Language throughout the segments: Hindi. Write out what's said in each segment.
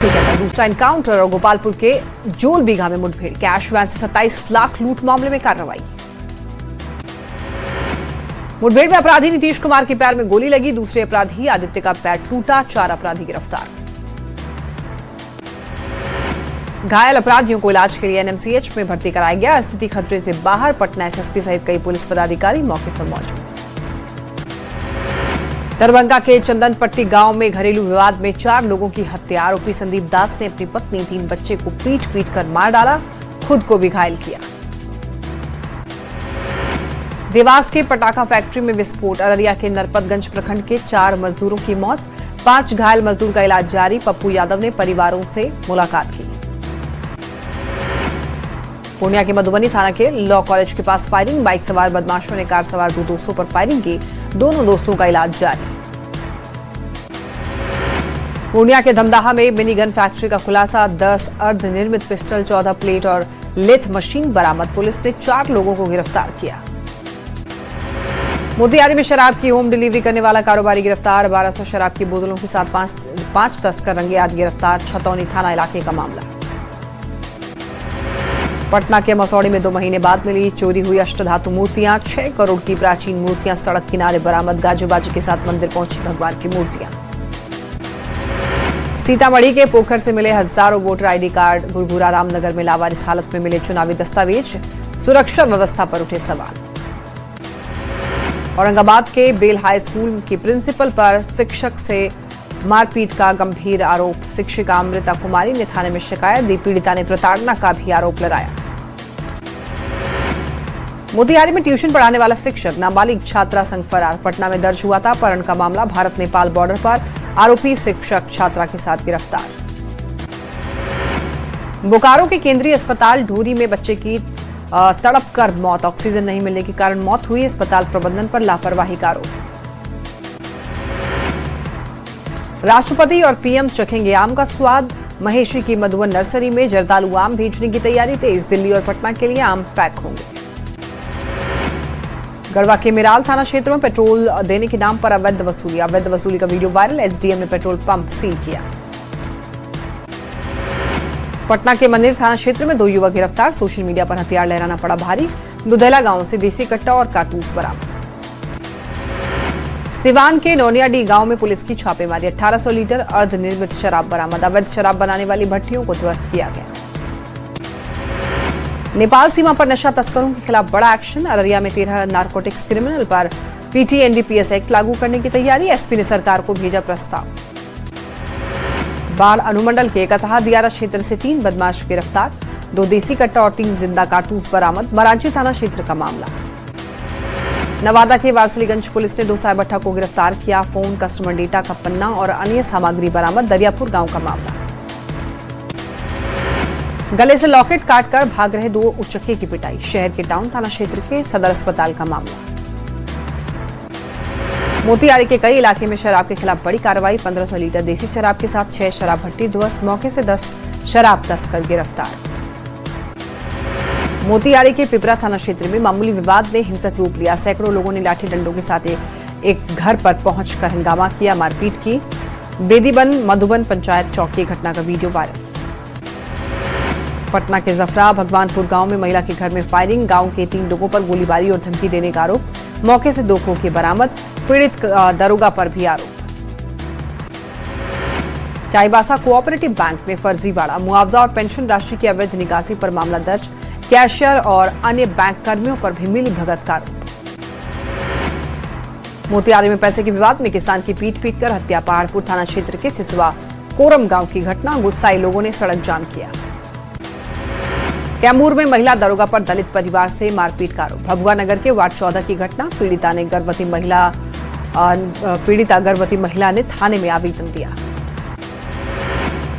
दूसरा एनकाउंटर और गोपालपुर के जोल बीघा में मुठभेड़, कैश वैन से 27 लाख लूट मामले में कार्रवाई। मुठभेड़ में अपराधी नीतीश कुमार के पैर में गोली लगी, दूसरे अपराधी आदित्य का पैर टूटा, 4 अपराधी गिरफ्तार। घायल अपराधियों को इलाज के लिए एनएमसीएच में भर्ती कराया गया, स्थिति खतरे से बाहर। पटना एसएसपी सहित कई पुलिस पदाधिकारी मौके पर मौजूद। दरभंगा के चंदनपट्टी गांव में घरेलू विवाद में 4 लोगों की हत्या, आरोपी संदीप दास ने अपनी पत्नी 3 बच्चे को पीट कर मार डाला, खुद को भी घायल किया। देवास के पटाखा फैक्ट्री में विस्फोट, अररिया के नरपतगंज प्रखंड के 4 मजदूरों की मौत, 5 घायल मजदूर का इलाज जारी। पप्पू यादव ने परिवारों से मुलाकात की। पूर्णिया के मधुबनी थाना के लॉ कॉलेज के पास फायरिंग, बाइक सवार बदमाशों ने कार सवार 2 दोस्तों पर फायरिंग की, दोनों दोस्तों का इलाज जारी। पूर्णिया के धमदाहा में मिनी गन फैक्ट्री का खुलासा, 10 अर्धनिर्मित पिस्टल, 14 प्लेट और लेथ मशीन बरामद। पुलिस ने 4 लोगों को गिरफ्तार किया। मोतिहारी में शराब की होम डिलीवरी करने वाला कारोबारी गिरफ्तार, 1200 शराब की बोतलों के साथ 5 तस्कर रंगे हाथ गिरफ्तार। छतौनी थाना इलाके का मामला। पटना के मसौड़ी में 2 महीने बाद मिली चोरी हुई अष्टधातु मूर्तियां, 6 करोड़ की प्राचीन मूर्तियां सड़क किनारे बरामद, गाजोबाजी के साथ मंदिर पहुंची भगवान की मूर्तियां। सीतामढ़ी के पोखर से मिले हजारों वोटर आईडी कार्ड, गुरगुरा रामनगर में लावारिस हालत में मिले चुनावी दस्तावेज, सुरक्षा व्यवस्था पर उठे सवाल। औरंगाबाद के बेल हाई स्कूल की प्रिंसिपल पर शिक्षक से मारपीट का गंभीर आरोप, शिक्षिका अमृता कुमारी ने थाने में शिकायत दी, पीड़िता ने प्रताड़ना का भी आरोप लगाया। मोतिहारी में ट्यूशन पढ़ाने वाला शिक्षक नाबालिग छात्रा संग फरार, पटना में दर्ज हुआ था अपहरण का मामला, भारत नेपाल बॉर्डर पर आरोपी शिक्षक छात्रा के साथ गिरफ्तार। बोकारो के केंद्रीय अस्पताल ढूरी में बच्चे की तड़प कर मौत, ऑक्सीजन नहीं मिलने के कारण मौत हुई, अस्पताल प्रबंधन पर लापरवाही का आरोप। राष्ट्रपति और पीएम चखेंगे आम का स्वाद, महेशी की मधुबन नर्सरी में जर्दालू आम भेजने की तैयारी तेज, दिल्ली और पटना के लिए आम पैक होंगे। गढ़वा के मिराल थाना क्षेत्र में पेट्रोल देने के नाम पर अवैध वसूली का वीडियो वायरल, एसडीएम ने पेट्रोल पंप सील किया। पटना के मंदिर थाना क्षेत्र में 2 युवक गिरफ्तार, सोशल मीडिया पर हथियार लहराना पड़ा भारी, दुधैला गांव से देसी कट्टा और कारतूस बरामद। सिवान के नौनियाडी गांव में पुलिस की छापेमारी, 1800 लीटर अर्धनिर्मित शराब बरामद, अवैध शराब बनाने वाली भट्टियों को ध्वस्त किया गया। नेपाल सीमा पर नशा तस्करों के खिलाफ बड़ा एक्शन, अररिया में 13 नारकोटिक्स क्रिमिनल पर पीटी एनडीपीएस एक्ट लागू करने की तैयारी, एसपी ने सरकार को भेजा प्रस्ताव। बाढ़ अनुमंडल के कचहा दियारा क्षेत्र से 3 बदमाश गिरफ्तार, 2 देसी कट्टा और 3 जिंदा कारतूस बरामद, मरांची थाना क्षेत्र का मामला। नवादा के वारसलीगंज पुलिस ने 2 साइबरठा को गिरफ्तार किया, फोन, कस्टमर डेटा का पन्ना और अन्य सामग्री बरामद, दरियापुर गांव का मामला। गले से लॉकेट काटकर भाग रहे 2 उचक्के की पिटाई, शहर के टाउन थाना क्षेत्र के सदर अस्पताल का मामला। मोतिहारी के कई इलाके में शराब के खिलाफ बड़ी कार्रवाई, 1500 लीटर देसी शराब के साथ 6 शराब भट्टी ध्वस्त, मौके से 10 शराब तस्कर गिरफ्तार। मोतिहारी के पिपरा थाना क्षेत्र में मामूली विवाद ने हिंसक रूप लिया, सैकड़ों लोगों ने लाठी डंडों के साथ एक घर पर पहुंचकर हंगामा किया, मारपीट की। बेदीबन मधुबन पंचायत चौक की घटना का वीडियो वायरल। पटना के जफरा भगवानपुर गांव में महिला के घर में फायरिंग, गांव के 3 लोगों पर गोलीबारी और धमकी देने का आरोप, मौके से 2 खोखे बरामद, पीड़ित दरोगा पर भी आरोप। चाईबासा कोऑपरेटिव बैंक में फर्जीवाड़ा, मुआवजा और पेंशन राशि की अवैध निकासी पर मामला दर्ज, कैशियर और अन्य बैंक कर्मियों पर भी मिली भगत का आरोप। मोतिहारी में पैसे के विवाद में किसान की पीट कर हत्या, पहाड़पुर थाना क्षेत्र के सिसवा कोरम गांव की घटना, गुस्साए लोगों ने सड़क जाम किया। कैमूर में महिला दरोगा पर दलित परिवार से मारपीट का आरोप, भभुआ नगर के वार्ड 14 की घटना, पीड़िता गर्भवती महिला ने थाने में आवेदन दिया।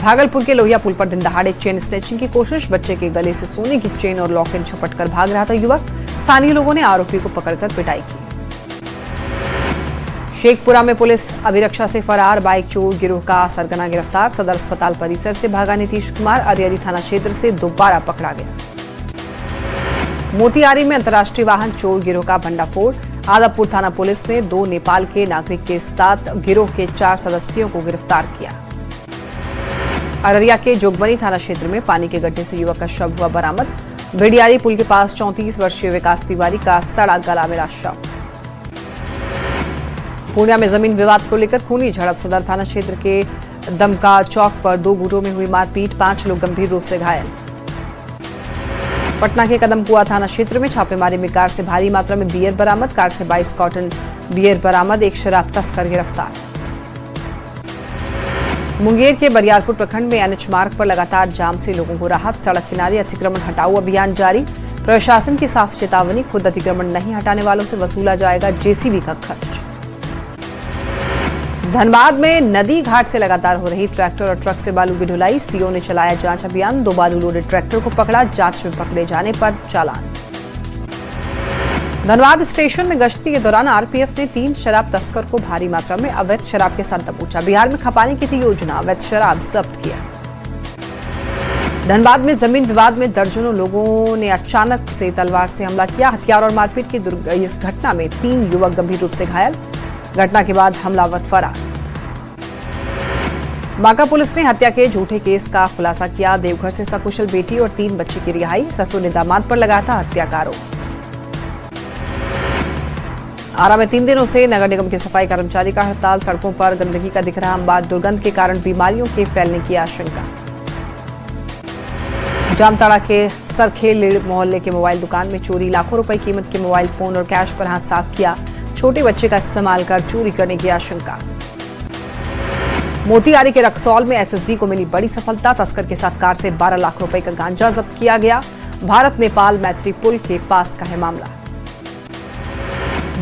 भागलपुर के लोहिया पुल पर दिन दहाड़े चेन स्नैचिंग की कोशिश, बच्चे के गले से सोने की चेन और लॉकेट झपटकर भाग रहा था युवक, स्थानीय लोगों ने आरोपी को पकड़कर पिटाई की। शेखपुरा में पुलिस अभिरक्षा से फरार बाइक चोर गिरोह का सरगना गिरफ्तार, सदर अस्पताल परिसर से भागा नीतीश कुमार, अरियरी थाना क्षेत्र से दोबारा पकड़ा गया। मोतिहारी में अंतर्राष्ट्रीय वाहन चोर गिरोह का भंडाफोड़, आदमपुर थाना पुलिस ने 2 नेपाल के नागरिक के साथ गिरोह के 4 सदस्यों को गिरफ्तार किया। अररिया के जोगबनी थाना क्षेत्र में पानी के गड्ढे से युवक का शव हुआ बरामद। भेड़ियारी पुल के पास 34 वर्षीय विकास तिवारी का सड़ा गला मिला शव। पूर्णिया में जमीन विवाद को लेकर खूनी झड़प। सदर थाना क्षेत्र के दमका चौक पर 2 गुटों में हुई मारपीट, 5 लोग गंभीर रूप से घायल। पटना के कदमकुआ थाना क्षेत्र में छापेमारी में कार से भारी मात्रा में बियर बरामद। कार से 22 कॉटन बियर बरामद, एक शराब तस्कर गिरफ्तार। मुंगेर के बरियारपुर प्रखंड में एनएच मार्ग पर लगातार जाम से लोगों को राहत। सड़क किनारे अतिक्रमण हटाओ अभियान जारी। प्रशासन की साफ चेतावनी, खुद अतिक्रमण नहीं हटाने वालों से वसूला जाएगा जेसीबी का खर्च। धनबाद में नदी घाट से लगातार हो रही ट्रैक्टर और ट्रक से बालू की ढुलाई। सीओ ने चलाया जांच अभियान। 2 बालू लोडेड ट्रैक्टर को पकड़ा, जांच में पकड़े जाने पर चालान। धनबाद स्टेशन में गश्ती के दौरान आरपीएफ ने 3 शराब तस्कर को भारी मात्रा में अवैध शराब के साथ दबोचा। बिहार में खपाने की थी योजना, अवैध शराब जब्त किया। धनबाद में जमीन विवाद में दर्जनों लोगों ने अचानक से तलवार से हमला किया। हथियार और मारपीट की इस घटना में 3 युवक गंभीर रूप से घायल। घटना के बाद हमलावर फरार। बांका पुलिस ने हत्या के झूठे केस का खुलासा किया। देवघर से सकुशल बेटी और 3 बच्चे की रिहाई। ससुर ने दामाद पर लगाया था हत्या का आरोप। आरा में 3 दिनों से नगर निगम के सफाई कर्मचारी का हड़ताल। सड़कों पर गंदगी का दिख रहा अंबार, दुर्गंध के कारण बीमारियों के फैलने की आशंका। जामताड़ा के सरखेल मोहल्ले के मोबाइल दुकान में चोरी। लाखों रुपए कीमत के मोबाइल फोन और कैश पर हाथ साफ किया। छोटे बच्चे का इस्तेमाल कर चोरी करने की आशंका। मोतिहारी के रक्सौल में एसएसबी को मिली बड़ी सफलता। तस्कर के साथ कार से 12 लाख रुपए का गांजा जब्त किया गया। भारत नेपाल मैत्री पुल के पास का है मामला।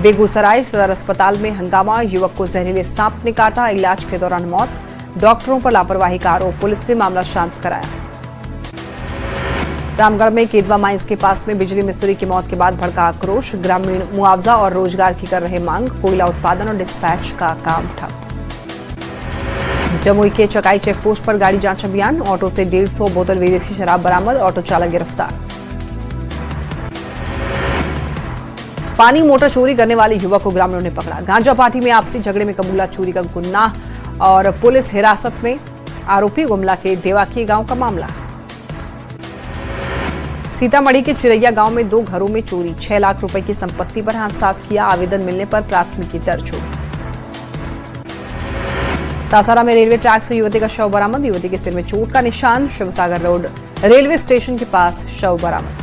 बेगूसराय सदर अस्पताल में हंगामा। युवक को जहरीले सांप ने काटा, इलाज के दौरान मौत। डॉक्टरों पर लापरवाही का आरोप, पुलिस ने मामला शांत कराया। रामगढ़ में केदवा माइंस के पास में बिजली मिस्त्री की मौत के बाद भड़का आक्रोश। ग्रामीण मुआवजा और रोजगार की कर रहे मांग। कोयला उत्पादन और डिस्पैच का काम ठप। जमुई के चकाई चेकपोस्ट पर गाड़ी जांच अभियान। ऑटो से 150 बोतल विदेशी शराब बरामद, ऑटो चालक गिरफ्तार। पानी मोटर चोरी करने वाले युवक को ग्रामीणों ने पकड़ा। गांजा पार्टी में आपसी झगड़े में कबूला चोरी का गुनाह और पुलिस हिरासत में। आरोपी गुमला के देवाकी गांव का मामला। सीतामढ़ी के चिरैया गांव में 2 घरों में चोरी। 6 लाख रुपए की संपत्ति पर हाथ साफ किया। आवेदन मिलने पर प्राथमिकी दर्ज हुई। सासारा में रेलवे ट्रैक से युवती का शव बरामद। युवती के सिर में चोट का निशान। शिवसागर रोड रेलवे स्टेशन के पास शव बरामद।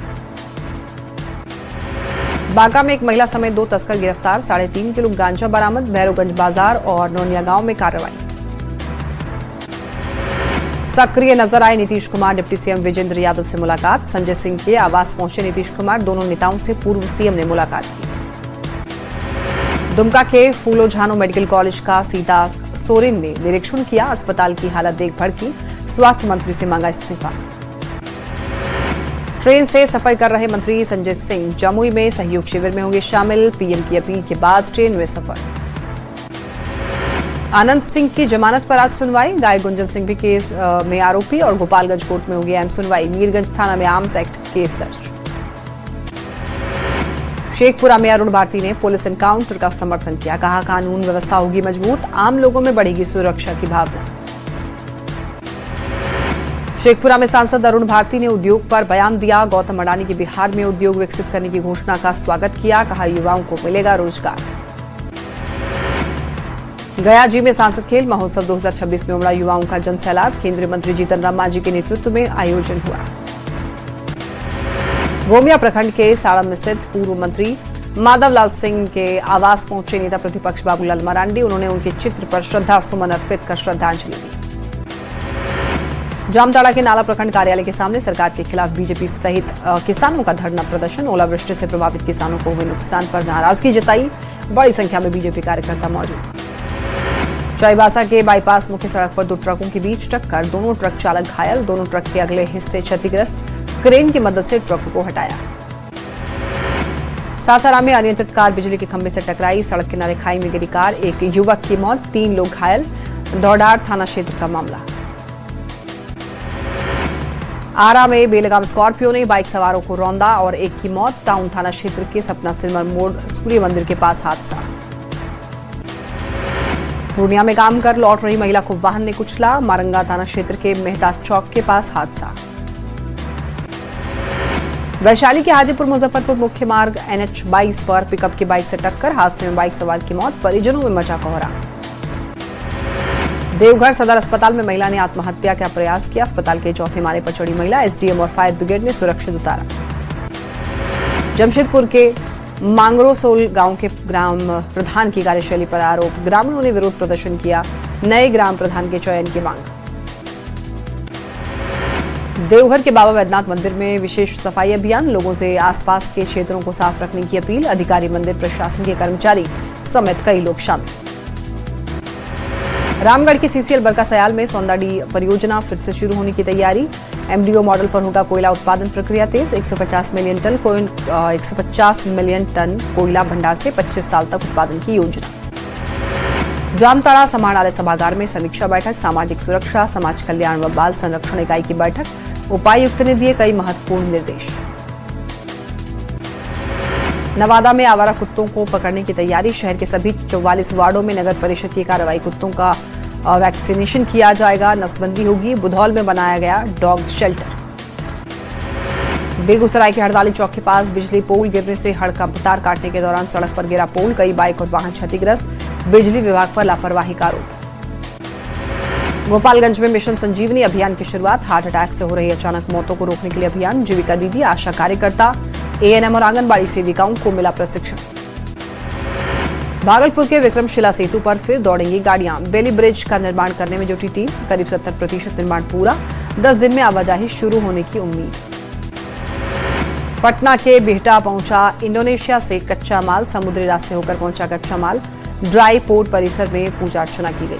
बांका में एक महिला समेत 2 तस्कर गिरफ्तार। 3.5 किलो गांजा बरामद। भैरवगंज बाजार और नोनिया गांव में कार्रवाई। सक्रिय नजर आए नीतीश कुमार। डिप्टी सीएम विजेंद्र यादव से मुलाकात। संजय सिंह के आवास पहुंचे नीतीश कुमार। दोनों नेताओं से पूर्व सीएम ने मुलाकात की। दुमका के फूलो झानो मेडिकल कॉलेज का सीता सोरेन ने निरीक्षण किया। अस्पताल की हालत देख भड़की। स्वास्थ्य मंत्री से मांगा इस्तीफा। ट्रेन से सफर कर रहे मंत्री संजय सिंह जमुई में सहयोग शिविर में होंगे शामिल। पीएम की अपील के बाद ट्रेन में सफर। आनंद सिंह की जमानत पर आज सुनवाई। गाय गुंजन सिंह भी केस में आरोपी और गोपालगंज कोर्ट में होगी अहम सुनवाई। मीरगंज थाना में आर्म्स एक्ट केस दर्ज। शेखपुरा में अरुण भारती ने पुलिस एनकाउंटर का समर्थन किया। कहा कानून व्यवस्था होगी मजबूत, आम लोगों में बढ़ेगी सुरक्षा की भावना। शेखपुरा में सांसद अरुण भारती ने उद्योग पर बयान दिया। गौतम अडानी की बिहार में उद्योग विकसित करने की घोषणा का स्वागत किया। कहा युवाओं को मिलेगा रोजगार। गया जी में सांसद खेल महोत्सव 2026 में उमड़ा युवाओं का जन सैलाब। केंद्रीय मंत्री जीतन राम मांझी के नेतृत्व में आयोजन हुआ। गोमिया प्रखंड के साड़म स्थित पूर्व मंत्री माधवलाल सिंह के आवास पहुंचे नेता प्रतिपक्ष बाबूलाल मरांडी। उन्होंने उनके चित्र पर श्रद्धा सुमन अर्पित कर श्रद्धांजलि दी। जामताड़ा के नाला प्रखंड कार्यालय के सामने सरकार के खिलाफ बीजेपी सहित किसानों का धरना प्रदर्शन। ओलावृष्टि से प्रभावित किसानों को हुए नुकसान पर नाराजगी जताई। बड़ी संख्या में बीजेपी कार्यकर्ता मौजूद। चाईबासा के बाईपास मुख्य सड़क पर 2 ट्रकों के बीच टक्कर। दोनों ट्रक चालक घायल। दोनों ट्रक के अगले हिस्से क्षतिग्रस्त। क्रेन की मदद से ट्रक को हटाया। सासाराम में अनियंत्रित कार बिजली के खंभे से टकराई। सड़क किनारे खाई में गिरी कार। एक युवक की मौत, 3 लोग घायल। दौडार थाना क्षेत्र का मामला। आरा में बेलगाम स्कॉर्पियो ने बाइक सवारों को रौंदा और एक की मौत। टाउन थाना क्षेत्र के सपना सिनेमा मोड़ सूर्य मंदिर के पास हादसा। पूर्णिया में काम कर लौट रही महिला को वाहन ने कुचला। मारंगा थाना क्षेत्र के मेहता चौक के पास हादसा। वैशाली के हाजीपुर मुजफ्फरपुर मुख्य मार्ग NH 22 पर पिकअप की बाइक से टक्कर। हादसे में बाइक सवार की मौत, परिजनों में मचा कोहराम। देवघर सदर अस्पताल में महिला ने आत्महत्या का प्रयास किया। अस्पताल के चौथे माले पर चढ़ी महिला SDM और फायर ब्रिगेड ने सुरक्षित उतारा। जमशेदपुर के मांगरोसोल गांव के ग्राम प्रधान की कार्यशैली पर आरोप। ग्रामीणों ने विरोध प्रदर्शन किया। नए ग्राम प्रधान के चयन की मांग। देवघर के बाबा वैद्यनाथ मंदिर में विशेष सफाई अभियान। लोगों से आसपास के क्षेत्रों को साफ रखने की अपील। अधिकारी, मंदिर प्रशासन के कर्मचारी समेत कई लोग शामिल। रामगढ़ के CCL बरका सयाल में सौंदाडी परियोजना फिर से शुरू होने की तैयारी। MDO मॉडल पर होगा कोयला उत्पादन प्रक्रिया तेज। 150 मिलियन टन कोयला भंडार से 25 साल तक उत्पादन की योजना। जामताड़ा समाहरणालय सभागार में समीक्षा बैठक। सामाजिक सुरक्षा, समाज कल्याण व बाल संरक्षण इकाई की बैठक। उपायुक्त ने दिए कई महत्वपूर्ण निर्देश। नवादा में आवारा कुत्तों को पकड़ने की तैयारी। शहर के सभी 44 वार्डों में नगर परिषद की कार्रवाई। कुत्तों का वैक्सीनेशन किया जाएगा। नसबंदी होगी। बुधौल में बनाया गया डॉग शेल्टर। बेगूसराय के हड़ताली चौक के पास बिजली पोल गिरने से हड़का का तार काटने के दौरान सड़क पर गिरा पोल। कई बाइक और वाहन क्षतिग्रस्त। बिजली विभाग पर लापरवाही का आरोप। गोपालगंज में मिशन संजीवनी अभियान की शुरुआत। हार्ट अटैक से हो रही अचानक मौतों को रोकने के लिए अभियान। जीविका दीदी, आशा कार्यकर्ता, ANM और आंगनबाड़ी सेविकाओं को मिला प्रशिक्षण। भागलपुर के विक्रमशिला सेतु पर फिर दौड़ेंगी गाड़ियां। बेली ब्रिज का निर्माण करने में जुटी टीम। करीब 70% निर्माण पूरा। 10 दिन में आवाजाही शुरू होने की उम्मीद। पटना के बिहटा पहुंचा इंडोनेशिया से कच्चा माल। समुद्री रास्ते होकर पहुंचा कच्चा माल। ड्राई पोर्ट परिसर में पूजा अर्चना की गई।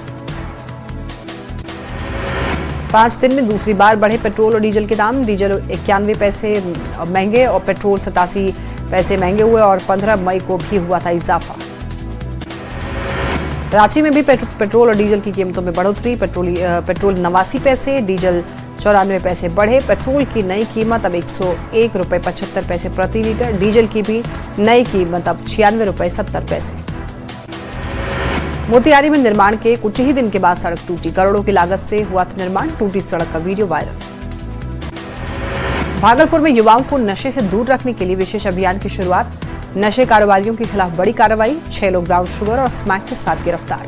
5 दिन में दूसरी बार बढ़े पेट्रोल और डीजल के दाम। डीजल 91 पैसे महंगे और पेट्रोल 87 पैसे महंगे हुए और 15 मई को भी हुआ था इजाफा। रांची में भी पेट्रोल और डीजल की कीमतों में बढ़ोतरी। पेट्रोल 89 पैसे, डीजल 94 पैसे बढ़े। पेट्रोल की नई कीमत अब 101 रुपये 75 पैसे प्रति लीटर। डीजल की भी नई कीमत अब 96 रुपये 70 पैसे। मोतिहारी में निर्माण के कुछ ही दिन के बाद सड़क टूटी। करोड़ों की लागत से हुआ था निर्माण। टूटी सड़क का वीडियो वायरल। भागलपुर में युवाओं को नशे से दूर रखने के लिए विशेष अभियान की शुरुआत। नशे कारोबारियों के खिलाफ बड़ी कार्रवाई। 6 लोग ब्राउन शुगर और स्मैक के साथ गिरफ्तार।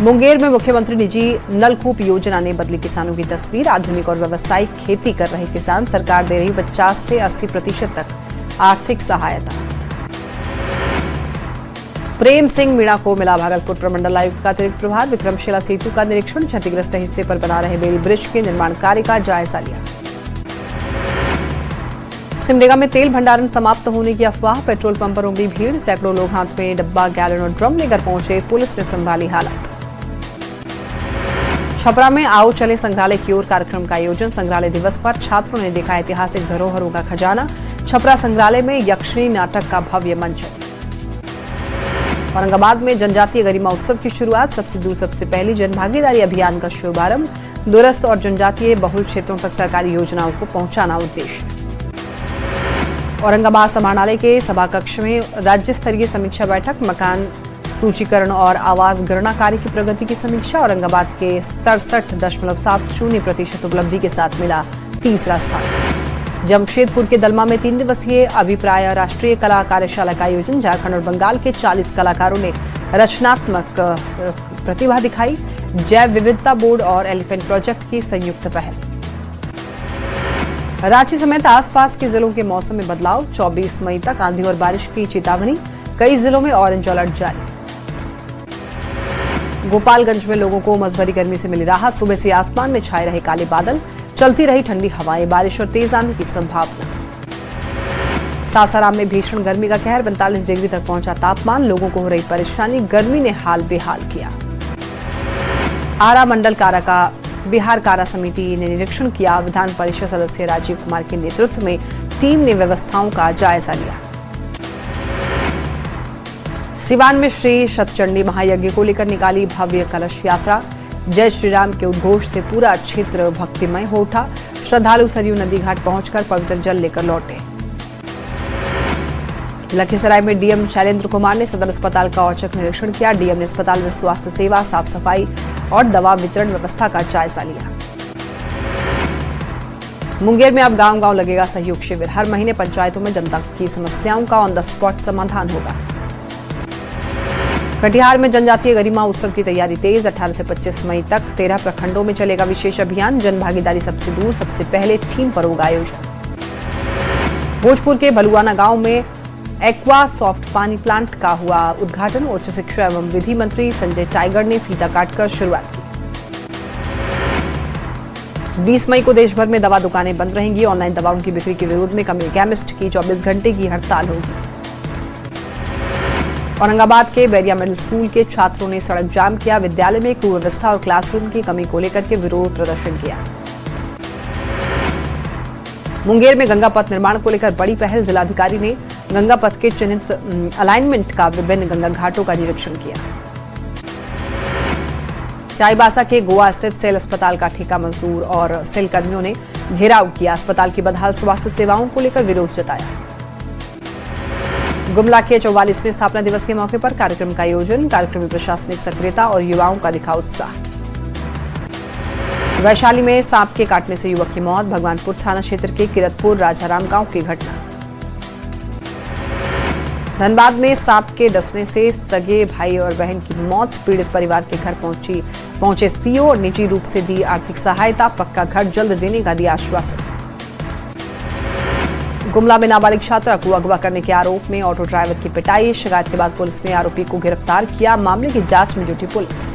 मुंगेर में मुख्यमंत्री निजी नलकूप योजना ने बदली किसानों की तस्वीर। आधुनिक और व्यावसायिक खेती कर रहे किसान। सरकार दे रही 50 से 80% तक आर्थिक सहायता। प्रेम सिंह मीणा को मिला भागलपुर प्रमंडल आयुक्त का अतिरिक्त प्रभार। विक्रमशिला सेतु का निरीक्षण। क्षतिग्रस्त हिस्से पर बना रहे बेली ब्रिज के निर्माण कार्य का जायजा लिया। सिमडेगा में तेल भंडारण समाप्त होने की अफवाह। पेट्रोल पंप पर उमड़ी भीड़। सैकड़ों लोग हाथ में डब्बा, गैलन और ड्रम लेकर पहुंचे। पुलिस ने संभाली हालत। छपरा में आओ चले संग्रहालय की ओर कार्यक्रम का आयोजन। संग्रहालय दिवस पर छात्रों ने देखा ऐतिहासिक धरोहरों का खजाना। छपरा संग्रहालय में यक्षिणी नाटक का भव्य मंचन। औरंगाबाद में जनजातीय गरिमा उत्सव की शुरुआत। सबसे दूर सबसे पहली जनभागीदारी अभियान का शुभारंभ। दूरस्थ और जनजातीय बहुल क्षेत्रों तक सरकारी योजनाओं को पहुंचाना उद्देश्य। औरंगाबाद समाहरणालय के सभा कक्ष में राज्य स्तरीय समीक्षा बैठक। मकान सूचीकरण और आवास गणना कार्य की प्रगति की समीक्षा। औरंगाबाद के 67.70% उपलब्धि के साथ मिला तीसरा स्थान। जमशेदपुर के दलमा में 3 दिवसीय अभिप्राय राष्ट्रीय कला कार्यशाला का आयोजन। झारखंड और बंगाल के 40 कलाकारों ने रचनात्मक प्रतिभा दिखाई। जैव विविधता बोर्ड और एलिफेंट प्रोजेक्ट की संयुक्त पहल। रांची समेत आसपास के जिलों के मौसम में बदलाव। 24 मई तक आंधी और बारिश की चेतावनी। कई जिलों में ऑरेंज अलर्ट जारी। गोपालगंज में लोगों को उमस भरी गर्मी से मिली राहत। सुबह से आसमान में छाए रहे काले बादल। चलती रही ठंडी हवाएं। बारिश और तेज आंधी की संभावना। सासाराम में भीषण गर्मी का कहर। 45 डिग्री तक पहुंचा तापमान। लोगों को हो रही परेशानी। गर्मी ने हाल बेहाल किया। आरा मंडल कारा का बिहार कारा समिति ने निरीक्षण किया। विधान परिषद सदस्य राजीव कुमार के नेतृत्व में टीम ने व्यवस्थाओं का जायजा लिया। सिवान में श्री शतचंडी महायज्ञ को लेकर निकाली भव्य कलश यात्रा। जय श्री राम के उद्घोष से पूरा क्षेत्र भक्तिमय हो उठा। श्रद्धालु सरयू नदी घाट पहुंचकर पवित्र जल लेकर लौटे। लखीसराय में डीएम शैलेंद्र कुमार ने सदर अस्पताल का औचक निरीक्षण किया। डीएम ने अस्पताल में स्वास्थ्य सेवा, साफ सफाई और दवा वितरण व्यवस्था का जायजा लिया। मुंगेर में अब गांव-गांव लगेगा सहयोग शिविर। हर महीने पंचायतों में जनता की समस्याओं का ऑन द स्पॉट समाधान होगा। कटिहार में जनजातीय गरिमा उत्सव की तैयारी तेज। 18 से 25 मई तक 13 प्रखंडों में चलेगा विशेष अभियान। जन भागीदारी सबसे दूर, सबसे पहले थीम पर होगा आयोजन। भोजपुर के भलुआना गांव में एक्वा सॉफ्ट पानी प्लांट का हुआ उद्घाटन। उच्च शिक्षा एवं विधि मंत्री संजय टाइगर ने फीता काटकर शुरुआत की। 20 मई को देश भर में दवा दुकानें बंद रहेंगी। ऑनलाइन दवाओं की बिक्री के विरोध में केमिस्ट की 24 घंटे की हड़ताल होगी। औरंगाबाद के बैरिया मिडिल स्कूल के छात्रों ने सड़क जाम किया। विद्यालय में कुव्यवस्था और क्लासरूम की कमी को लेकर के विरोध प्रदर्शन किया। मुंगेर में गंगा पथ निर्माण को लेकर बड़ी पहल। जिलाधिकारी ने गंगा पथ के चिन्हित अलाइनमेंट का विभिन्न गंगा घाटों का निरीक्षण किया। चाईबासा के गोवा स्थित सेल अस्पताल का ठेका मजदूर और सेल कर्मियों ने घेराव किया। अस्पताल की बदहाल स्वास्थ्य सेवाओं को लेकर विरोध जताया। गुमला के 44वें स्थापना दिवस के मौके पर कार्यक्रम का आयोजन। कार्यक्रम में प्रशासनिक सक्रियता और युवाओं का दिखा उत्साह। वैशाली में सांप के काटने से युवक की मौत। भगवानपुर थाना क्षेत्र के किरतपुर राजाराम गांव की घटना। धनबाद में सांप के डसने से सगे भाई और बहन की मौत। पीड़ित परिवार के घर पहुंचे सीओ और निजी रूप से दी आर्थिक सहायता। पक्का घर जल्द देने का दिया आश्वासन। गुमला में नाबालिग छात्रा को अगवा करने के आरोप में ऑटो ड्राइवर की पिटाई। शिकायत के बाद पुलिस ने आरोपी को गिरफ्तार किया। मामले की जांच में जुटी पुलिस।